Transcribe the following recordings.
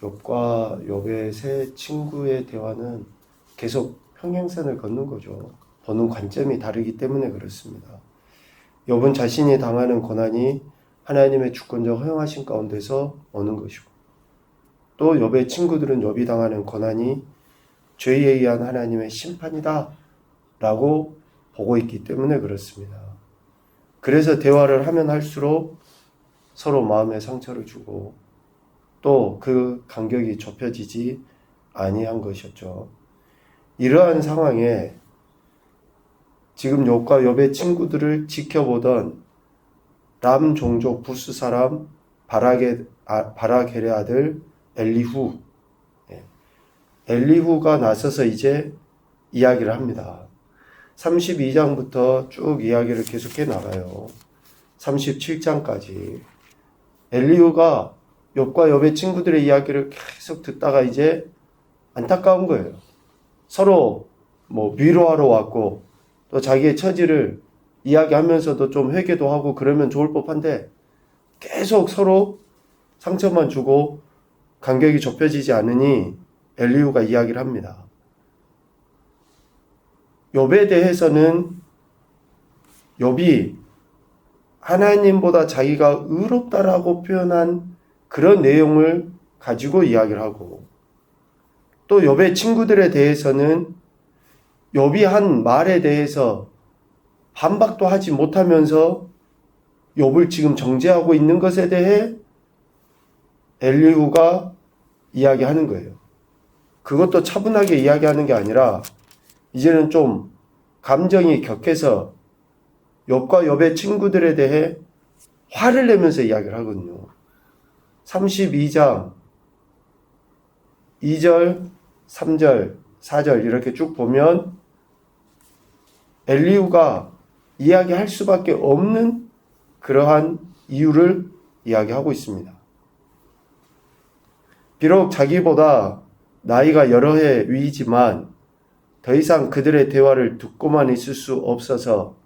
욥과 욥의 세 친구의 대화는 계속 평행선을 걷는 거죠. 보는 관점이 다르기 때문에 그렇습니다. 욥은 자신이 당하는 고난이 하나님의 주권적 허용하신 가운데서 오는 것이고, 또 욥의 친구들은 욥이 당하는 고난이 죄에 의한 하나님의 심판이다 라고 보고 있기 때문에 그렇습니다. 그래서 대화를 하면 할수록 서로 마음에 상처를 주고 또 그 간격이 좁혀지지 아니한 것이었죠. 이러한 상황에 지금 욥과 욥의 친구들을 지켜보던 람 종족 부스 사람 바라겔의 아들 엘리후, 엘리후가 나서서 이제 이야기를 합니다. 32장부터 쭉 이야기를 계속해 나가요. 37장까지 엘리후가 욥과 욥의 친구들의 이야기를 계속 듣다가 이제 안타까운 거예요. 서로 위로하러 왔고 또 자기의 처지를 이야기하면서도 좀 회개도 하고 그러면 좋을 법한데 계속 서로 상처만 주고 간격이 좁혀지지 않으니 엘리후가 이야기를 합니다. 욥에 대해서는 욥이 하나님보다 자기가 의롭다라고 표현한 그런 내용을 가지고 이야기를 하고, 또 욥의 친구들에 대해서는 욥이 한 말에 대해서 반박도 하지 못하면서 욥을 지금 정죄하고 있는 것에 대해 엘리후가 이야기하는 거예요. 그것도 차분하게 이야기하는 게 아니라 이제는 좀 감정이 격해서 욥과 욥의 친구들에 대해 화를 내면서 이야기를 하거든요. 32장 2절, 3절, 4절 이렇게 쭉 보면 엘리후가 이야기할 수밖에 없는 그러한 이유를 이야기하고 있습니다. 비록 자기보다 나이가 여러 해 위이지만 더 이상 그들의 대화를 듣고만 있을 수 없어서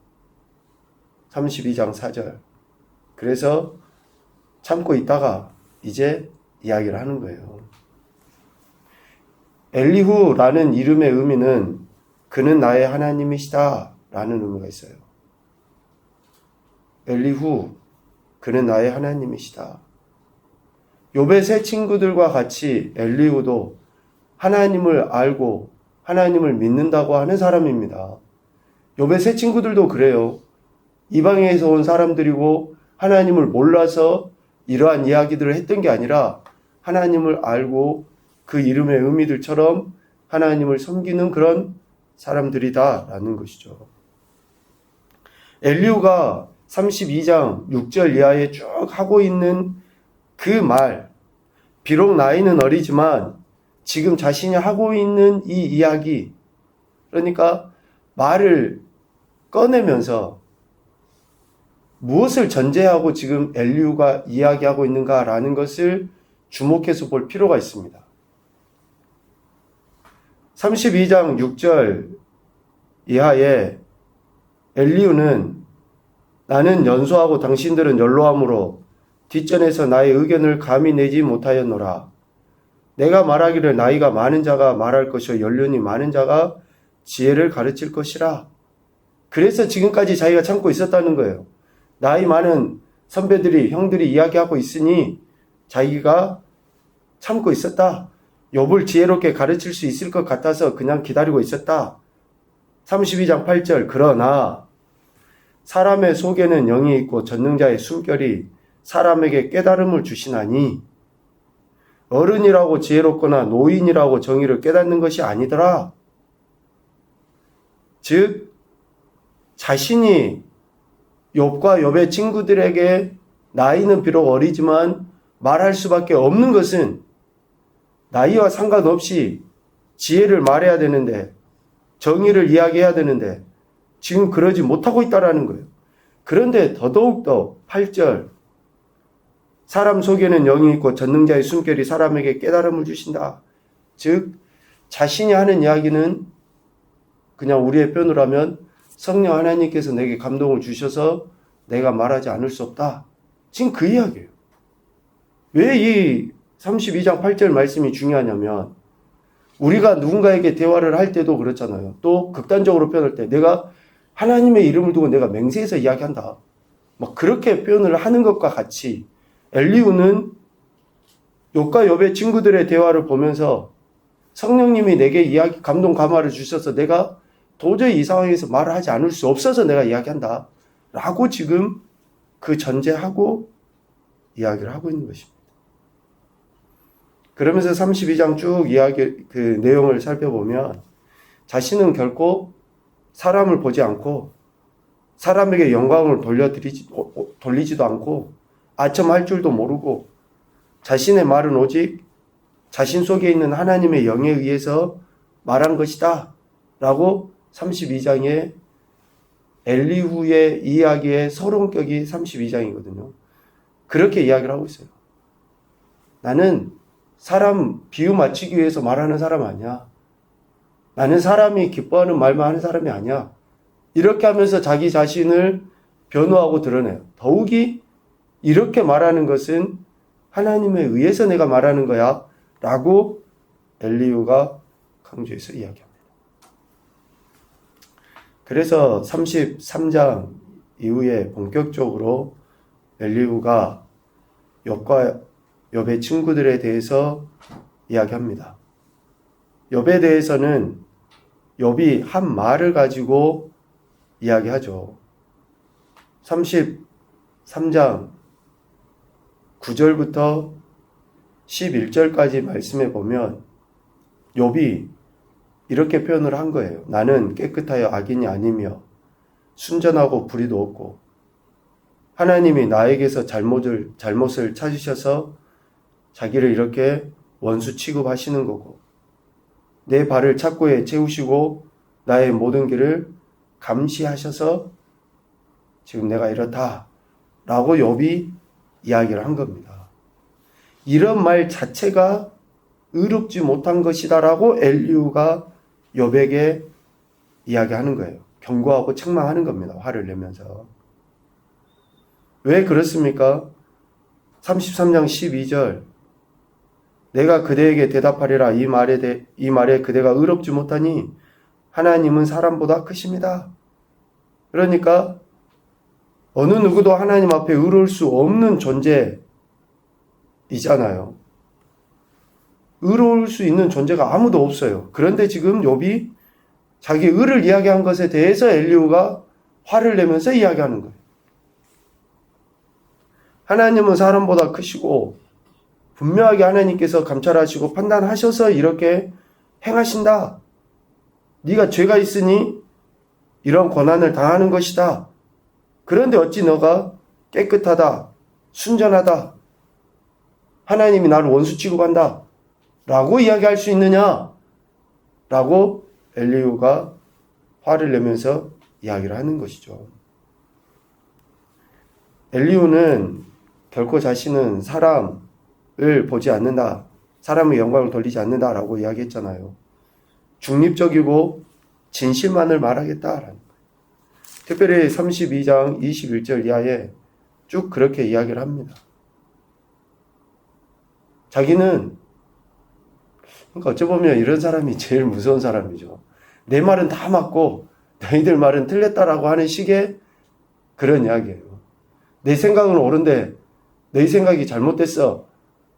32장 4절 그래서 참고 있다가 이제 이야기를 하는 거예요. 엘리후라는 이름의 의미는 그는 나의 하나님이시다 라는 의미가 있어요. 엘리후, 그는 나의 하나님이시다. 욥의 세 친구들과 같이 엘리후도 하나님을 알고 하나님을 믿는다고 하는 사람입니다. 욥의 세 친구들도 그래요. 이방에서 온 사람들이고 하나님을 몰라서 이러한 이야기들을 했던 게 아니라 하나님을 알고 그 이름의 의미들처럼 하나님을 섬기는 그런 사람들이다라는 것이죠. 엘리후가 32장 6절 이하에 쭉 하고 있는 그 말, 비록 나이는 어리지만 지금 자신이 하고 있는 이 이야기, 그러니까 말을 꺼내면서 무엇을 전제하고 지금 엘리후가 이야기하고 있는가라는 것을 주목해서 볼 필요가 있습니다. 32장 6절 이하에 엘리후는 나는 연소하고 당신들은 연로함으로 뒷전에서 나의 의견을 감히 내지 못하였노라. 내가 말하기를 나이가 많은 자가 말할 것이요 연륜이 많은 자가 지혜를 가르칠 것이라. 그래서 지금까지 자기가 참고 있었다는 거예요. 나이 많은 선배들이 형들이 이야기하고 있으니 자기가 참고 있었다. 욥을 지혜롭게 가르칠 수 있을 것 같아서 그냥 기다리고 있었다. 32장 8절 그러나 사람의 속에는 영이 있고 전능자의 숨결이 사람에게 깨달음을 주시나니 어른이라고 지혜롭거나 노인이라고 정의를 깨닫는 것이 아니더라. 즉 자신이 욥과 욥의 친구들에게 나이는 비록 어리지만 말할 수밖에 없는 것은 나이와 상관없이 지혜를 말해야 되는데 정의를 이야기해야 되는데 지금 그러지 못하고 있다라는 거예요. 그런데 더더욱더 8절 사람 속에는 영이 있고 전능자의 숨결이 사람에게 깨달음을 주신다. 즉 자신이 하는 이야기는 그냥 우리의 표현으로 하면 성령 하나님께서 내게 감동을 주셔서 내가 말하지 않을 수 없다. 지금 그 이야기예요. 왜 이 32장 8절 말씀이 중요하냐면 우리가 누군가에게 대화를 할 때도 그렇잖아요. 또 극단적으로 표현할 때 내가 하나님의 이름을 두고 내가 맹세해서 이야기한다. 막 그렇게 표현을 하는 것과 같이 엘리후는 욥과 욥의 친구들의 대화를 보면서 성령님이 내게 이야기 감동 감화를 주셔서 내가 도저히 이 상황에서 말을 하지 않을 수 없어서 내가 이야기한다. 라고 지금 그 전제하고 이야기를 하고 있는 것입니다. 그러면서 32장 쭉 이야기 그 내용을 살펴보면 자신은 결코 사람을 보지 않고 사람에게 영광을 돌리지도 않고 아첨할 줄도 모르고 자신의 말은 오직 자신 속에 있는 하나님의 영에 의해서 말한 것이다 라고 32장의 엘리후의 이야기의 서론격이 32장이거든요. 그렇게 이야기를 하고 있어요. 나는 사람 비유 맞추기 위해서 말하는 사람 아니야. 나는 사람이 기뻐하는 말만 하는 사람이 아니야. 이렇게 하면서 자기 자신을 변호하고 드러내요. 더욱이 이렇게 말하는 것은 하나님에 의해서 내가 말하는 거야 라고 엘리후가 강조해서 이야기합니다. 그래서 33장 이후에 본격적으로 엘리후가 욥과 욥의 친구들에 대해서 이야기합니다. 욥에 대해서는 욥이 한 말을 가지고 이야기하죠. 33장 9절부터 11절까지 말씀해 보면 욥이 이렇게 표현을 한 거예요. 나는 깨끗하여 악인이 아니며 순전하고 불의도 없고 하나님이 나에게서 잘못을 찾으셔서 자기를 이렇게 원수 취급하시는 거고 내 발을 착고에 채우시고 나의 모든 길을 감시하셔서 지금 내가 이렇다 라고 욥이 이야기를 한 겁니다. 이런 말 자체가 의롭지 못한 것이다 라고 엘리후가 욥에게 이야기하는 거예요. 경고하고 책망하는 겁니다. 화를 내면서. 왜 그렇습니까? 33장 12절 내가 그대에게 대답하리라 이 말에 그대가 의롭지 못하니 하나님은 사람보다 크십니다. 그러니까 어느 누구도 하나님 앞에 의로울 수 없는 존재이잖아요. 의로울 수 있는 존재가 아무도 없어요. 그런데 지금 욥이 자기 의를 이야기한 것에 대해서 엘리후가 화를 내면서 이야기하는 거예요. 하나님은 사람보다 크시고 분명하게 하나님께서 감찰하시고 판단하셔서 이렇게 행하신다. 네가 죄가 있으니 이런 고난을 당하는 것이다. 그런데 어찌 너가 깨끗하다, 순전하다, 하나님이 나를 원수 취급한다 라고 이야기할 수 있느냐? 라고 엘리후가 화를 내면서 이야기를 하는 것이죠. 엘리후는 결코 자신은 사람을 보지 않는다, 사람의 영광을 돌리지 않는다 라고 이야기했잖아요. 중립적이고 진실만을 말하겠다라는 거예요. 특별히 32장 21절 이하에 쭉 그렇게 이야기를 합니다. 자기는 그러니까 어찌 보면 이런 사람이 제일 무서운 사람이죠. 내 말은 다 맞고 너희들 말은 틀렸다라고 하는 식의 그런 이야기예요. 내 생각은 옳은데 너희 생각이 잘못됐어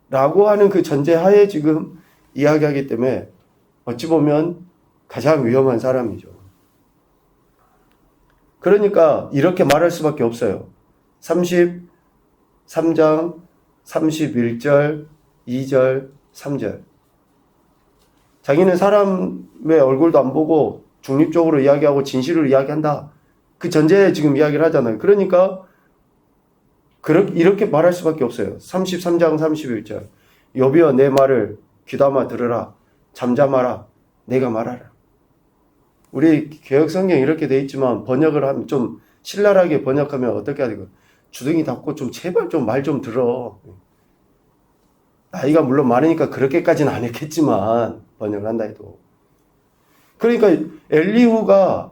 라고 하는 그 전제하에 지금 이야기하기 때문에 어찌 보면 가장 위험한 사람이죠. 그러니까 이렇게 말할 수밖에 없어요. 33장 31절 2절 3절 자기는 사람의 얼굴도 안 보고 중립적으로 이야기하고 진실을 이야기한다. 그 전제에 지금 이야기를 하잖아요. 그러니까 이렇게 말할 수밖에 없어요. 33장 31절 욥이여 내 말을 귀담아 들으라. 잠잠하라. 내가 말하라. 우리 개혁성경 이렇게 돼 있지만 번역을 하면 좀 신랄하게 번역하면 어떻게 해야 되고 주둥이 닫고 좀 제발 좀 말 좀 들어. 나이가 물론 많으니까 그렇게까지는 안 했겠지만 번역을 한다 해도. 그러니까 엘리후가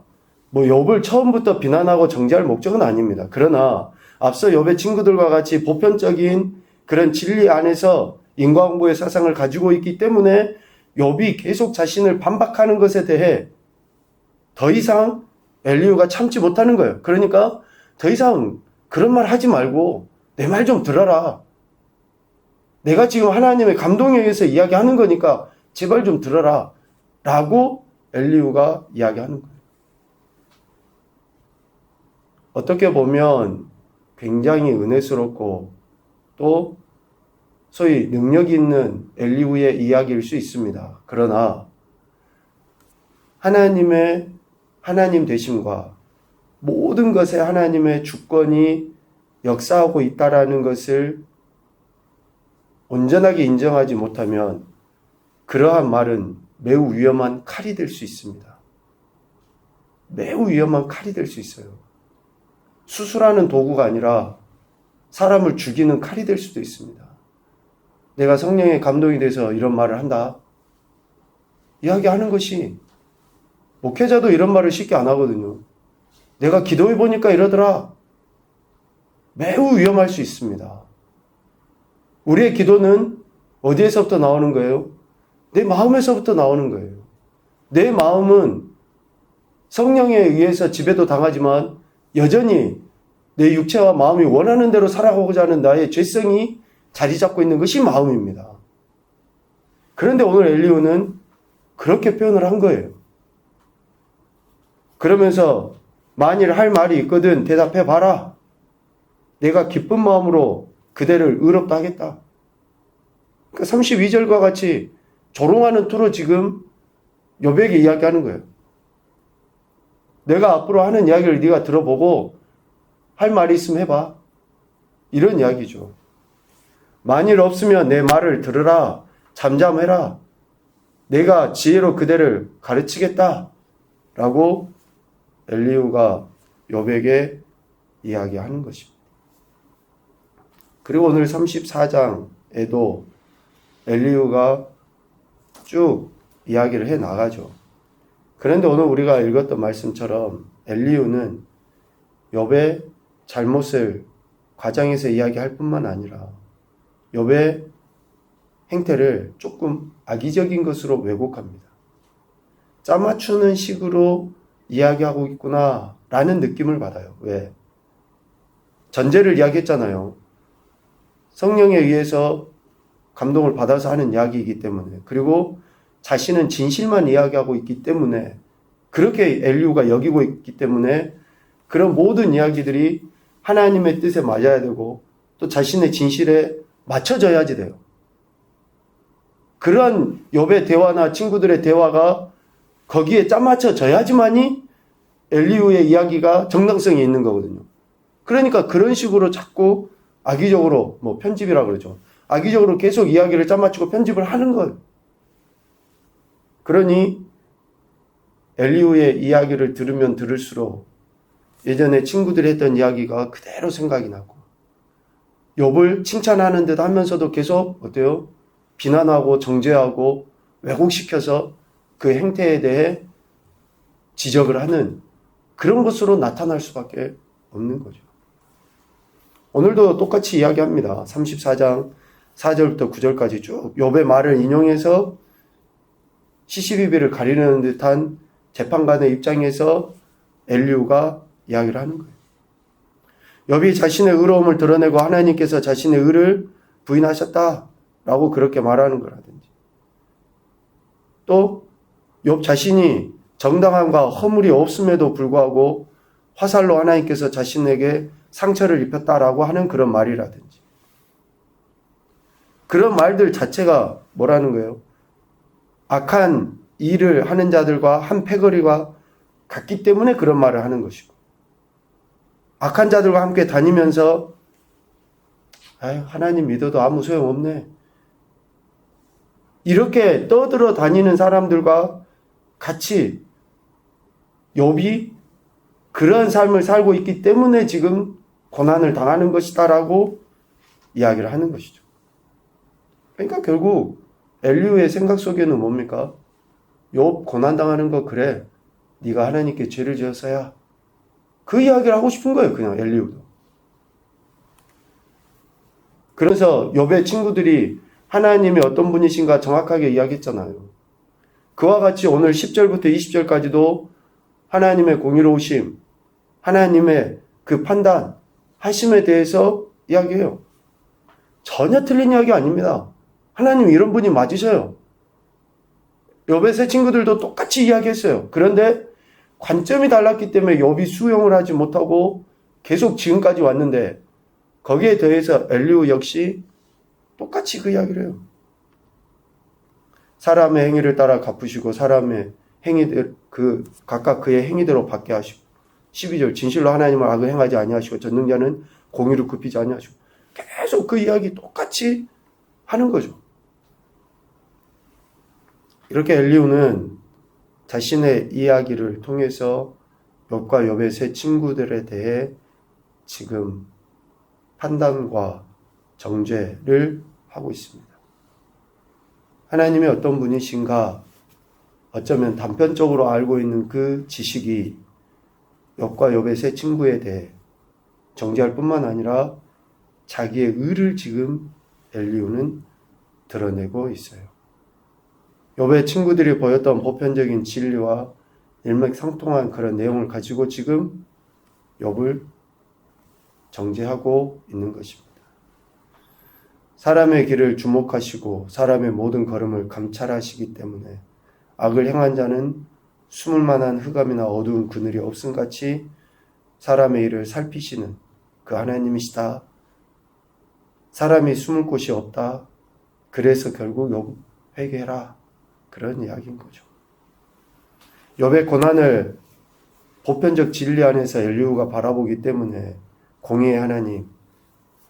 뭐 욥을 처음부터 비난하고 정죄할 목적은 아닙니다. 그러나 앞서 욥의 친구들과 같이 보편적인 그런 진리 안에서 인과응보의 사상을 가지고 있기 때문에 욥이 계속 자신을 반박하는 것에 대해 더 이상 엘리후가 참지 못하는 거예요. 그러니까 더 이상 그런 말 하지 말고 내 말 좀 들어라. 내가 지금 하나님의 감동에 의해서 이야기하는 거니까 제발 좀 들어라. 라고 엘리후가 이야기하는 거예요. 어떻게 보면 굉장히 은혜스럽고 또 소위 능력 있는 엘리후의 이야기일 수 있습니다. 그러나 하나님 되심과 모든 것에 하나님의 주권이 역사하고 있다라는 것을 온전하게 인정하지 못하면 그러한 말은 매우 위험한 칼이 될 수 있습니다. 매우 위험한 칼이 될 수 있어요. 수술하는 도구가 아니라 사람을 죽이는 칼이 될 수도 있습니다. 내가 성령의 감동이 돼서 이런 말을 한다. 이야기하는 것이 목회자도 이런 말을 쉽게 안 하거든요. 내가 기도해 보니까 이러더라. 매우 위험할 수 있습니다. 우리의 기도는 어디에서부터 나오는 거예요? 내 마음에서부터 나오는 거예요. 내 마음은 성령에 의해서 지배도 당하지만 여전히 내 육체와 마음이 원하는 대로 살아가고자 하는 나의 죄성이 자리 잡고 있는 것이 마음입니다. 그런데 오늘 엘리후는 그렇게 표현을 한 거예요. 그러면서 만일 할 말이 있거든 대답해 봐라. 내가 기쁜 마음으로 그대를 의롭다 하겠다. 그러니까 32절과 같이 조롱하는 투로 지금 욥에게 이야기하는 거예요. 내가 앞으로 하는 이야기를 네가 들어보고 할 말이 있으면 해봐. 이런 이야기죠. 만일 없으면 내 말을 들으라. 잠잠해라. 내가 지혜로 그대를 가르치겠다. 라고 엘리후가 욥에게 이야기하는 것입니다. 그리고 오늘 34장에도 엘리후가 쭉 이야기를 해 나가죠. 그런데 오늘 우리가 읽었던 말씀처럼 엘리후는 욥의 잘못을 과장해서 이야기할 뿐만 아니라 욥의 행태를 조금 악의적인 것으로 왜곡합니다. 짜맞추는 식으로 이야기하고 있구나 라는 느낌을 받아요. 왜? 전제를 이야기했잖아요. 성령에 의해서 감동을 받아서 하는 이야기이기 때문에, 그리고 자신은 진실만 이야기하고 있기 때문에, 그렇게 엘리후가 여기고 있기 때문에 그런 모든 이야기들이 하나님의 뜻에 맞아야 되고 또 자신의 진실에 맞춰져야지 돼요. 그러한 욥의 대화나 친구들의 대화가 거기에 짜맞춰져야지만이 엘리후의 이야기가 정당성이 있는 거거든요. 그러니까 그런 식으로 자꾸 악의적으로, 편집이라 그러죠. 악의적으로 계속 이야기를 짜맞추고 편집을 하는 거예요. 그러니 엘리후의 이야기를 들으면 들을수록 예전에 친구들이 했던 이야기가 그대로 생각이 나고, 욥을 칭찬하는 듯 하면서도 계속 어때요? 비난하고 정죄하고 왜곡시켜서 그 행태에 대해 지적을 하는 그런 것으로 나타날 수밖에 없는 거죠. 오늘도 똑같이 이야기합니다. 34장 4절부터 9절까지 쭉 욥의 말을 인용해서 시시비비를 가리는 듯한 재판관의 입장에서 엘리후가 이야기를 하는 거예요. 욥이 자신의 의로움을 드러내고 하나님께서 자신의 의를 부인하셨다라고 그렇게 말하는 거라든지, 또 욥 자신이 정당함과 허물이 없음에도 불구하고 화살로 하나님께서 자신에게 상처를 입혔다라고 하는 그런 말이라든지, 그런 말들 자체가 뭐라는 거예요? 악한 일을 하는 자들과 한 패거리가 같기 때문에 그런 말을 하는 것이고, 악한 자들과 함께 다니면서 하나님 믿어도 아무 소용없네, 이렇게 떠들어 다니는 사람들과 같이 욥이 그러한 삶을 살고 있기 때문에 지금 고난을 당하는 것이다라고 이야기를 하는 것이죠. 그러니까 결국 엘리후의 생각 속에는 뭡니까? 욥 고난당하는 거 그래, 네가 하나님께 죄를 지었어야, 그 이야기를 하고 싶은 거예요. 그냥 엘리후도. 그래서 욥의 친구들이 하나님이 어떤 분이신가 정확하게 이야기했잖아요. 그와 같이 오늘 10절부터 20절까지도 하나님의 공의로우심, 하나님의 그 판단, 하심에 대해서 이야기해요. 전혀 틀린 이야기 아닙니다. 하나님 이런 분이 맞으셔요. 욥의 세 친구들도 똑같이 이야기했어요. 그런데 관점이 달랐기 때문에 욥이 수용을 하지 못하고 계속 지금까지 왔는데 거기에 대해서 엘리후 역시 똑같이 그 이야기를 해요. 사람의 행위를 따라 갚으시고 사람의 행위들 각각 그의 행위대로 받게 하시고 12절 진실로 하나님을 악을 행하지 아니하시고 전능자는 공의를 굽히지 아니하시고 계속 그 이야기 똑같이 하는 거죠. 이렇게 엘리후는 자신의 이야기를 통해서 욥과 욥의 세 친구들에 대해 지금 판단과 정죄를 하고 있습니다. 하나님이 어떤 분이신가 어쩌면 단편적으로 알고 있는 그 지식이 욥과 욥의 세 친구에 대해 정죄할 뿐만 아니라 자기의 의를 지금 엘리후는 드러내고 있어요. 욥의 친구들이 보였던 보편적인 진리와 일맥상통한 그런 내용을 가지고 지금 욥을 정죄하고 있는 것입니다. 사람의 길을 주목하시고 사람의 모든 걸음을 감찰하시기 때문에 악을 행한 자는 숨을 만한 흑암이나 어두운 그늘이 없음같이 사람의 일을 살피시는 그 하나님이시다. 사람이 숨을 곳이 없다. 그래서 결국 욥 회개해라. 그런 이야기인 거죠. 욥의 고난을 보편적 진리 안에서 엘리후가 바라보기 때문에 공의의 하나님,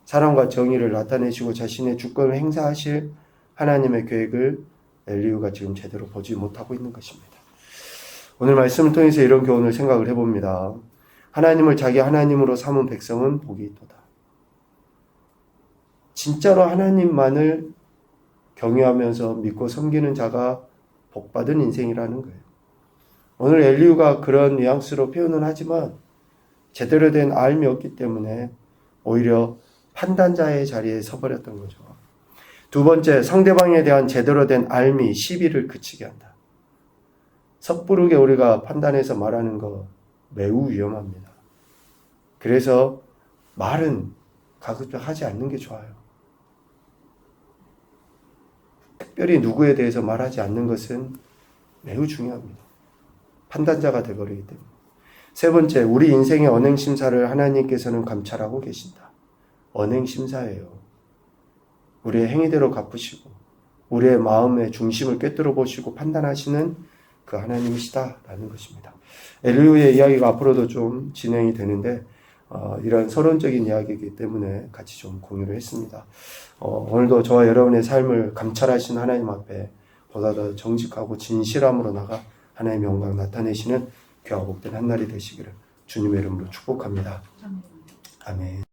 사랑과 정의를 나타내시고 자신의 주권을 행사하실 하나님의 계획을 엘리후가 지금 제대로 보지 못하고 있는 것입니다. 오늘 말씀을 통해서 이런 교훈을 생각을 해봅니다. 하나님을 자기 하나님으로 삼은 백성은 복이 있도다. 진짜로 하나님만을 경외하면서 믿고 섬기는 자가 복받은 인생이라는 거예요. 오늘 엘리후가 그런 뉘앙스로 표현은 하지만 제대로 된 알미 없기 때문에 오히려 판단자의 자리에 서버렸던 거죠. 두 번째, 상대방에 대한 제대로 된 알미, 시비를 그치게 한다. 섣부르게 우리가 판단해서 말하는 거 매우 위험합니다. 그래서 말은 가급적 하지 않는 게 좋아요. 특별히 누구에 대해서 말하지 않는 것은 매우 중요합니다. 판단자가 되어버리기 때문에. 세 번째, 우리 인생의 언행심사를 하나님께서는 감찰하고 계신다. 언행심사예요. 우리의 행위대로 갚으시고 우리의 마음의 중심을 꿰뚫어 보시고 판단하시는 그 하나님이시다라는 것입니다. 엘리후의 이야기가 앞으로도 좀 진행이 되는데 이런 서론적인 이야기이기 때문에 같이 좀 공유를 했습니다. 오늘도 저와 여러분의 삶을 감찰하시는 하나님 앞에 보다 더 정직하고 진실함으로 나가 하나님의 영광 나타내시는 귀하고 복된 한 날이 되시기를 주님의 이름으로 축복합니다. 아멘.